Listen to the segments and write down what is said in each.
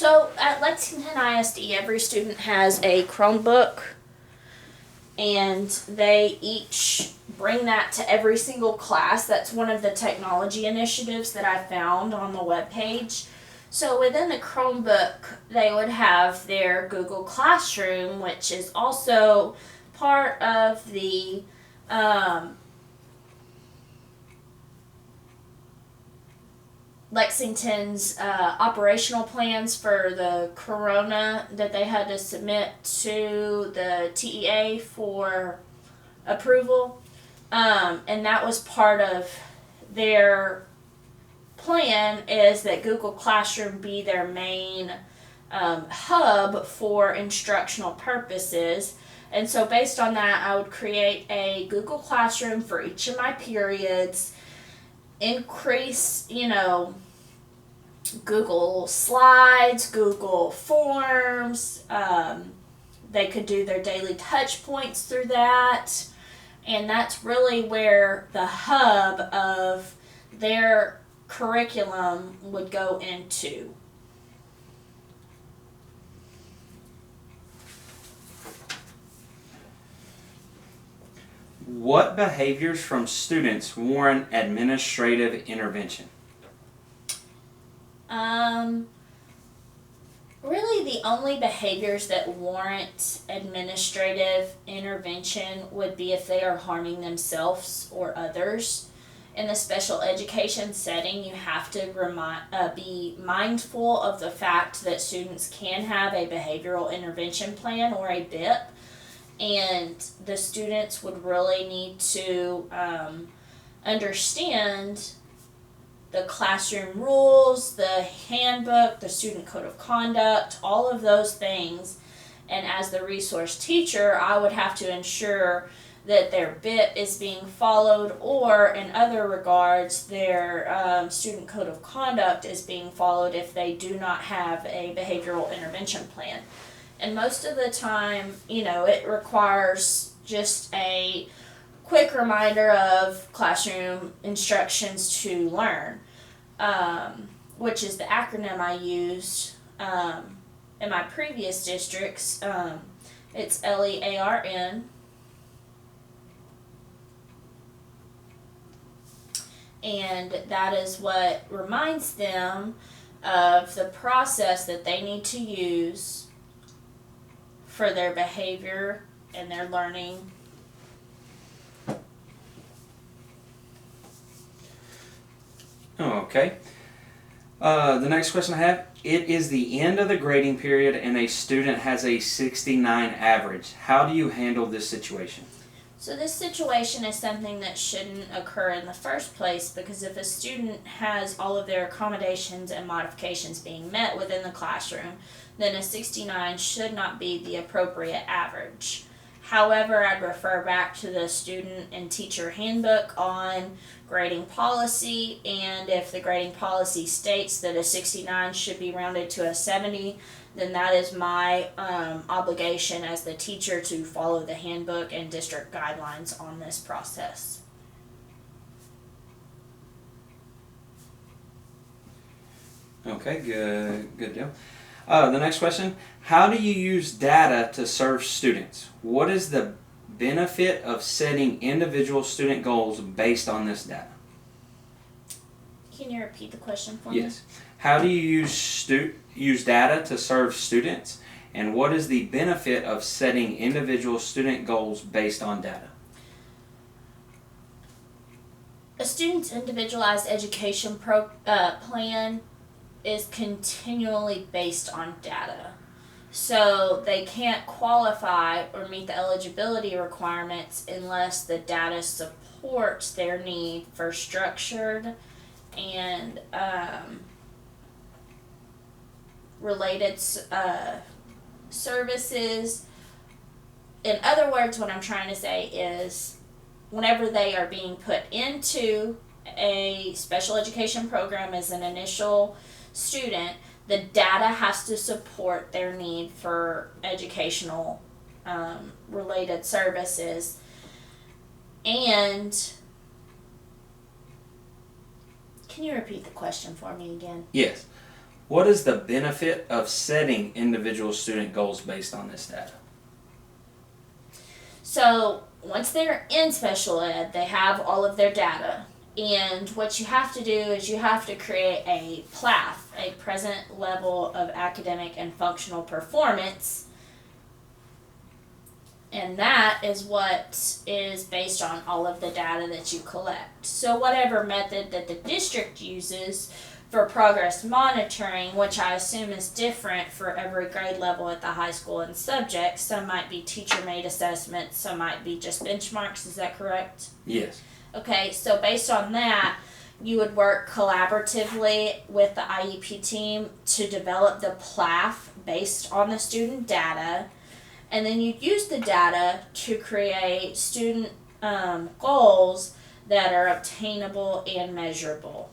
So at Lexington ISD, every student has a Chromebook, and they each bring that to every single class. That's one of the technology initiatives that I found on the webpage. So within the Chromebook, they would have their Google Classroom, which is also part of the Lexington's operational plans for the corona that they had to submit to the TEA for approval. And that was part of their plan, is that Google Classroom be their main hub for instructional purposes. And so based on that, I would create a Google Classroom for each of my periods, increase, Google Slides, Google Forms. They could do their daily touch points through that. And that's really where the hub of their curriculum would go into. What behaviors from students warrant administrative intervention? Really the only behaviors that warrant administrative intervention would be if they are harming themselves or others. In the special education setting, you have to be mindful of the fact that students can have a behavioral intervention plan or a BIP, and the students would really need to understand the classroom rules, the handbook, the student code of conduct, all of those things. And as the resource teacher, I would have to ensure that their BIP is being followed, or in other regards, their student code of conduct is being followed if they do not have a behavioral intervention plan. And most of the time, it requires just a quick reminder of classroom instructions to learn, which is the acronym I used in my previous districts. It's LEARN. And that is what reminds them of the process that they need to use for their behavior and their learning. Okay. The next question I have, it is the end of the grading period and a student has a 69 average. How do you handle this situation? So this situation is something that shouldn't occur in the first place, because if a student has all of their accommodations and modifications being met within the classroom, then a 69 should not be the appropriate average. However, I'd refer back to the student and teacher handbook on grading policy, and if the grading policy states that a 69 should be rounded to a 70, then that is my obligation as the teacher to follow the handbook and district guidelines on this process. Okay, good deal. The next question, how do you use data to serve students? What is the benefit of setting individual student goals based on this data? Can you repeat the question for me? Yes. How do you use data to serve students, and what is the benefit of setting individual student goals based on data? A student's individualized education plan is continually based on data. So they can't qualify or meet the eligibility requirements unless the data supports their need for structured and related services. In other words, what I'm trying to say is, whenever they are being put into a special education program as an initial student, the data has to support their need for educational related services. And can you repeat the question for me again? Yes. What is the benefit of setting individual student goals based on this data? So once they're in special ed, they have all of their data. And what you have to do is you have to create a PLAF, a present level of academic and functional performance. And that is what is based on all of the data that you collect. So whatever method that the district uses for progress monitoring, which I assume is different for every grade level at the high school and subjects, some might be teacher-made assessments, some might be just benchmarks, is that correct? Yes. Okay, so based on that, you would work collaboratively with the IEP team to develop the PLAF based on the student data, and then you'd use the data to create student goals that are obtainable and measurable.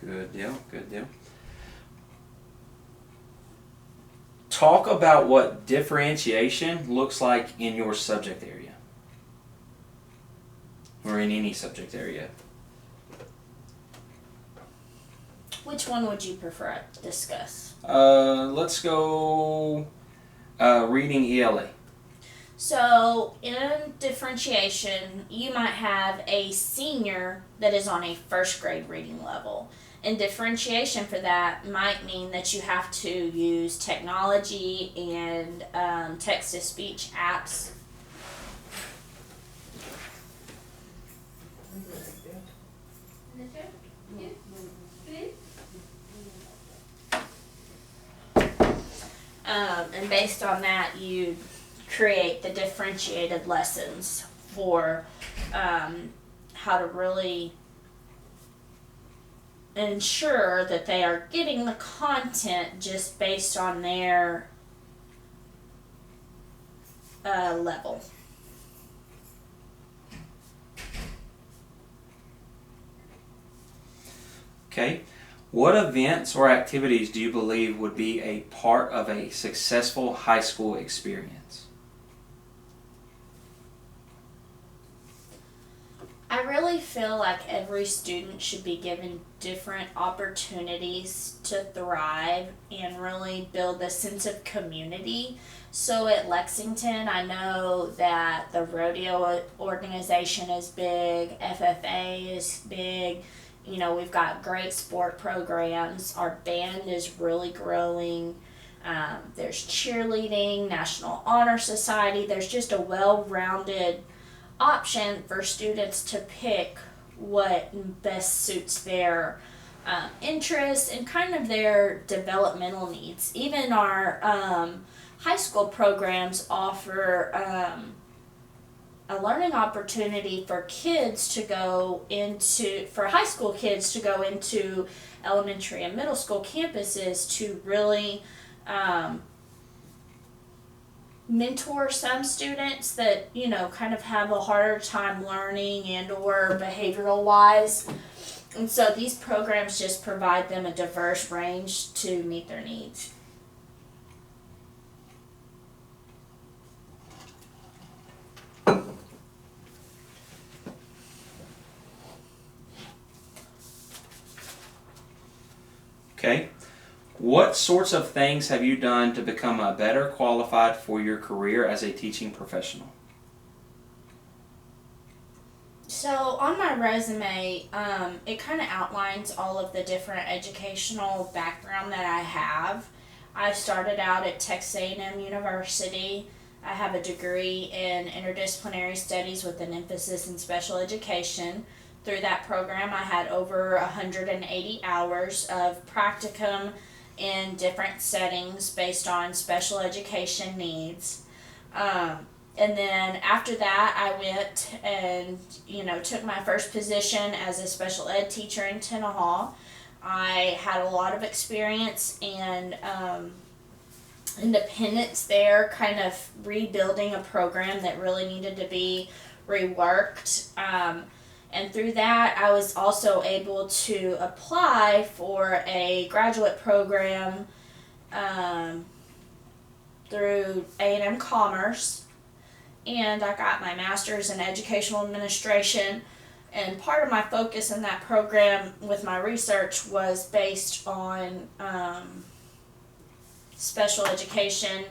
Good deal, good deal. Talk about what differentiation looks like in your subject area. Or in any subject area. Which one would you prefer to discuss? Let's go reading ELA. So, in differentiation, you might have a senior that is on a first grade reading level. And differentiation for that might mean that you have to use technology and text-to-speech apps. And based on that, you create the differentiated lessons for how to really ensure that they are getting the content just based on their level. Okay. What events or activities do you believe would be a part of a successful high school experience? I really feel like every student should be given different opportunities to thrive and really build a sense of community. So at Lexington, I know that the rodeo organization is big, FFA is big. You know, we've got great sport programs. Our band is really growing. There's cheerleading, National Honor Society. There's just a well-rounded option for students to pick what best suits their interests and kind of their developmental needs. Even our high school programs offer a learning opportunity for kids to go into, for high school kids to go into elementary and middle school campuses to really mentor some students that, you know, kind of have a harder time learning and or behavioral wise. And so these programs just provide them a diverse range to meet their needs. Okay. What sorts of things have you done to become a better qualified for your career as a teaching professional? So on my resume, it kind of outlines all of the different educational background that I have. I started out at Texas A&M University. I have a degree in interdisciplinary studies with an emphasis in special education. Through that program, I had over 180 hours of practicum in different settings based on special education needs. And then after that, I went and, you know, took my first position as a special ed teacher in Tenaha. I had a lot of experience and independence there, kind of rebuilding a program that really needed to be reworked. And through that, I was also able to apply for a graduate program through A&M Commerce. And I got my master's in educational administration And part of my focus in that program with my research was based on special education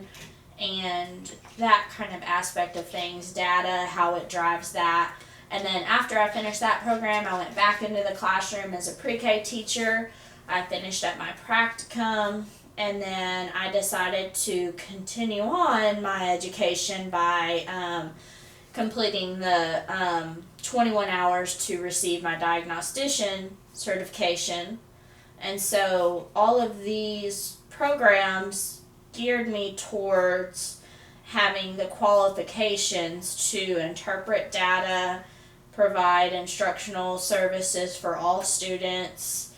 and that kind of aspect of things, data, how it drives that. And then after I finished that program, I went back into the classroom as a pre-K teacher. I finished up my practicum, and then I decided to continue on my education by completing the 21 hours to receive my diagnostician certification. And so all of these programs geared me towards having the qualifications to interpret data, provide instructional services for all students,